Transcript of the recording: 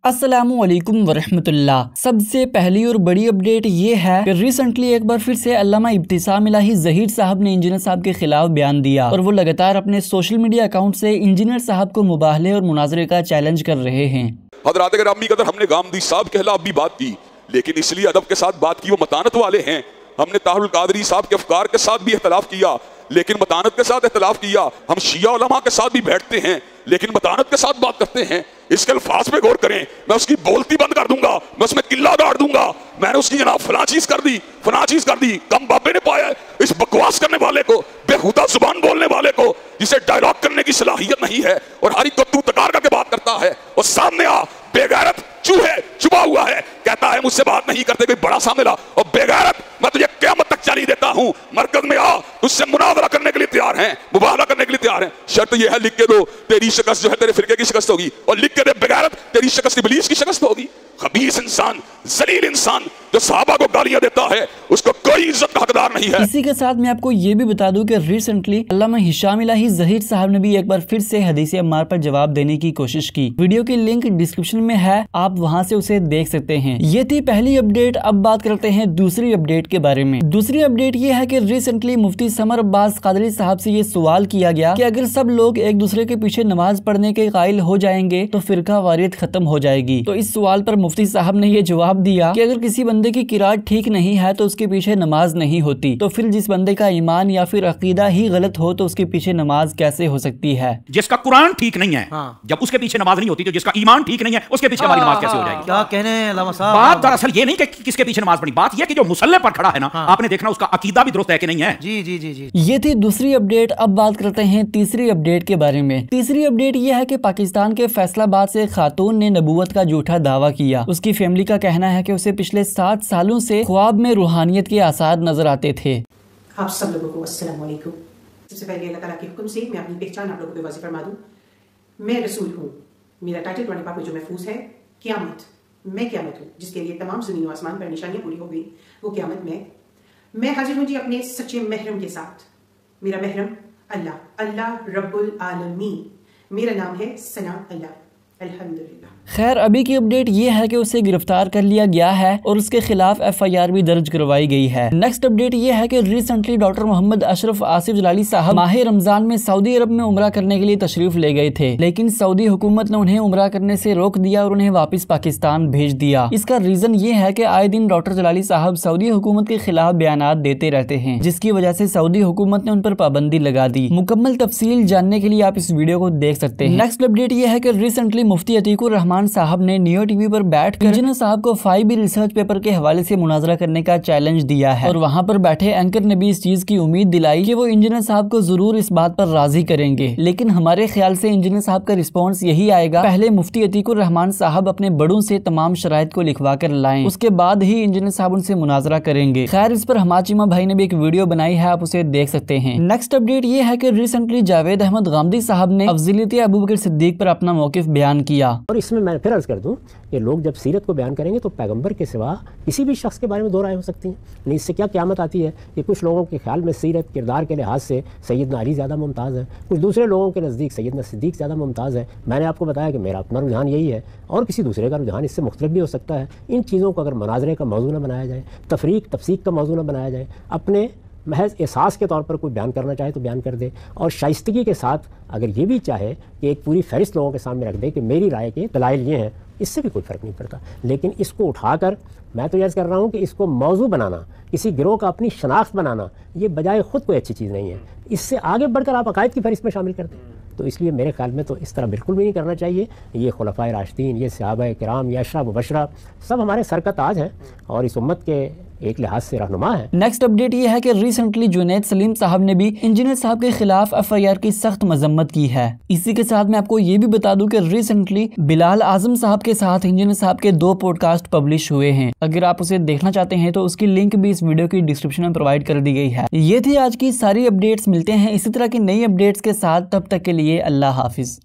अस्सलामुअलैकुम वरहमतुल्लाह। सबसे पहली और बड़ी अपडेट ये है कि रिसेंटली एक बार फिर से अल्लामा इब्तिसाम इलाही ज़हीर साहब ने इंजीनियर साहब के खिलाफ बयान दिया और वो लगातार अपने सोशल मीडिया अकाउंट से इंजीनियर साहब को मुबाहले और मुनाजरे का चैलेंज कर रहे हैं। हज़रात गिरामी कदर, हमने गामदी साहब के खिलाफ भी बात की, लेकिन इसलिए अदब के साथ बात की, वो मतानत वाले हैं। हमने ताहुल कादरी साहब के अफकार के साथ भी इख्तलाफ किया, लेकिन मतानत के साथ इख्तलाफ किया। हम शिया उलमा के साथ भी बैठते हैं, लेकिन मतानत के साथ बात करते हैं। इसके अल्फाज पे गौर करें। मैं उसकी बोलती बंद कर दूंगा, मैं उसमें किल्ला गाड़ दूंगा। मैंने उसकी जनाब फला चीज कर दी, फला चीज कर दी। कम बाबे ने पाया इस बकवास करने वाले को, बेहुदा जुबान बोलने वाले को, जिसे डायलॉग करने की सलाहियत नहीं है और हर एक को तू तकार करके बात करता है। और सामने आ, बेगैरत चूहे चुपा हुआ है, कहता है मुझसे बात नहीं करते, कोई बड़ा सामने ला। और बेगैरत, मैं तुझे क़यामत तक चाली देता हूं, मरकज में आ, तुझसे मुनाजरा करने के लिए तैयार हैं, मुबाहला करने के लिए तैयार हैं। शर्त यह है, लिख के दो, तेरी शिकस्त जो है तेरे फिरके की शिकस्त होगी, और लिख के दे बेगैरत, तेरी शिकस्त इब्लीस की शिकस्त होगी। खबीस इंसान, जलील इंसान जो सहाबा को गालियां देता है, उसको कोई इज्जत का हकदार नहीं है। इसी के साथ मैं आपको ये भी बता दूं कि रिसेंटली अल्लामा हिशाम इलाही ज़हीर साहब ने भी एक बार फिर से हदीस अम्मार पर जवाब देने की कोशिश की। वीडियो की लिंक डिस्क्रिप्शन में है, आप वहां से उसे देख सकते हैं। ये थी पहली अपडेट। अब बात करते हैं दूसरी अपडेट के बारे में। दूसरी अपडेट ये है कि रिसेंटली मुफ्ती समर अब्बास कादरी साहब से ये सवाल किया गया कि अगर सब लोग एक दूसरे के पीछे नमाज पढ़ने के कायल हो जाएंगे तो फिरका वारियत खत्म हो जाएगी। तो इस सवाल पर मुफ्ती साहब ने ये जवाब दिया कि अगर किसी बंदे की किरात ठीक नहीं है तो उसके पीछे नमाज नहीं होती। तो फिर जिस बंदे का ईमान या फिर अकीदा ही गलत हो तो उसके पीछे नमाज कैसे हो सकती है। जिसका कुरान ठीक नहीं है, जब उसके पीछे नमाज नहीं होती, तो जिसका ईमान ठीक नहीं है उसके पीछे हमारी नमाज कैसे हो जाएगी? क्या कहने हैं अल्लामा साहब? बात दरअसल ये नहीं कि किसके पीछे नमाज पढ़ी, बात ये कि जो मुसल्ले पर खड़ा है ना, आपने देखना उसका अकीदा भी दुरुस्त है कि नहीं है। जी जी जी जी। ये थी दूसरी अपडेट। अब बात करते हैं तीसरी अपडेट के बारे में। तीसरी अपडेट ये है कि पाकिस्तान के फैसलाबाद से खातून ने नबूवत का झूठा दावा किया। उसकी फैमिली का कहना है कि उसे पिछले 7 सालों से ख्वाब में रूहानियत के आसार नजर आते थे। आप सब लोगों को अस्सलाम वालेकुम। सबसे पहले अल्लाह ताला के हुक्म से मैं अपनी पहचान आप लोगों को वाज़ेह फरमा दूं। मैं रसूल हूँ। मेरा टाइटल कुरान पाक में जो महफूज है, क़यामत। मैं क़यामत हूँ जिसके लिए तमाम ज़मीन और आसमान पर निशानियाँ पूरी हो गई, वो क़यामत में। मैं हाजिर हूँ जी अपने सच्चे महरम के साथ। मेरा महरम अल्लाह, अल्लाह रब्बुल आलमीन। मेरा नाम है सना अल्लाह। अल्हम्दुलिल्लाह। खैर, अभी की अपडेट ये है कि उसे गिरफ्तार कर लिया गया है और उसके खिलाफ FIR भी दर्ज करवाई गई है। नेक्स्ट अपडेट ये है कि रिसेंटली डॉक्टर मोहम्मद अशरफ आसिफ जलाली साहब माह रमजान में सऊदी अरब में उम्रा करने के लिए तशरीफ ले गए थे, लेकिन सऊदी हुकूमत ने उन्हें उम्रा करने से रोक दिया और उन्हें वापस पाकिस्तान भेज दिया। इसका रीजन ये है कि आए दिन डॉक्टर जलाली साहब सऊदी हुकूमत के खिलाफ बयानात देते रहते हैं, जिसकी वजह से सऊदी हुकूमत ने उन पर पाबंदी लगा दी। मुकम्मल तफसील जानने के लिए आप इस वीडियो को देख सकते हैं। नेक्स्ट अपडेट ये है कि रिसेंटली मुफ्ती अतीकुर रहमान साहब ने नियो टीवी पर बैठकर इंजीनियर साहब को 5B रिसर्च पेपर के हवाले से मुनाजरा करने का चैलेंज दिया है और वहां पर बैठे एंकर ने भी इस चीज की उम्मीद दिलाई कि वो इंजीनियर साहब को जरूर इस बात पर राजी करेंगे। लेकिन हमारे ख्याल से इंजीनियर साहब का रिस्पॉन्स यही आएगा, पहले मुफ्ती अतीकुर रहमान साहब अपने बड़ों से तमाम शराइत को लिखवा कर लाएं, उसके बाद ही इंजीनियर साहब उनसे मुनाजरा करेंगे। खैर, इस पर हमाचिमा भाई ने भी एक वीडियो बनाई है, आप उसे देख सकते हैं। नेक्स्ट अपडेट ये है कि रिसेंटली जावेद अहमद गामदी साहब ने अफजलियत अबू बकर सिद्दीक पर अपना मौकिफ बयान किया। और इसमें मैं फिर अर्ज कर दूं कि लोग जब सीरत को बयान करेंगे तो पैगंबर के सिवा किसी भी शख्स के बारे में दो राय हो सकती हैं। नहीं, इससे क्या क़यामत आती है कि कुछ लोगों के ख्याल में सीरत किरदार के लिहाज से सैयदना अली ज़्यादा मुमताज़ है, कुछ दूसरे लोगों के नज़दीक सैयदना सिद्दीक ज़्यादा मुमताज़ है। मैंने आपको बताया कि मेरा अपना रुझान यही है और किसी दूसरे का रुझान इससे मुख्तलिफ भी हो सकता है। इन चीज़ों को अगर मनाजरे का मौजू न बनाया जाए, तफरीक तफसीक का मौजू न बनाया जाए, अपने महज एहसास के तौर पर कोई बयान करना चाहे तो बयान कर दे, और शाइस्तगी के साथ अगर ये भी चाहे कि एक पूरी फहरिस्त लोगों के सामने रख दे कि मेरी राय के दलाइल ये हैं, इससे भी कोई फ़र्क नहीं पड़ता। लेकिन इसको उठाकर मैं तो यह कर रहा हूँ कि इसको मौजू बनाना, किसी गिरोह का अपनी शनाख्त बनाना, ये बजाय ख़ुद कोई अच्छी चीज़ नहीं है। इससे आगे बढ़कर आप अकायद की फहरिस्त में शामिल कर दें, तो इसलिए मेरे ख्याल में तो इस तरह बिल्कुल भी नहीं करना चाहिए। ये खुलफाए राशिदीन, ये सहाबाए किराम, ये अशरा मुबशरा सब हमारे सर का ताज हैं और इस उम्मत के एक लिहाज से रहनुमा है। नेक्स्ट अपडेट ये है कि रिसेंटली जुनैद सलीम साहब ने भी इंजीनियर साहब के खिलाफ FIR की सख्त मजम्मत की है। इसी के साथ मैं आपको ये भी बता दूं कि रिसेंटली बिलाल आजम साहब के साथ इंजीनियर साहब के 2 पॉडकास्ट पब्लिश हुए हैं। अगर आप उसे देखना चाहते हैं तो उसकी लिंक भी इस वीडियो की डिस्क्रिप्शन में प्रोवाइड कर दी गई है। ये थी आज की सारी अपडेट्स। मिलते हैं इसी तरह की नई अपडेट्स के साथ, तब तक के लिए अल्लाह हाफिज।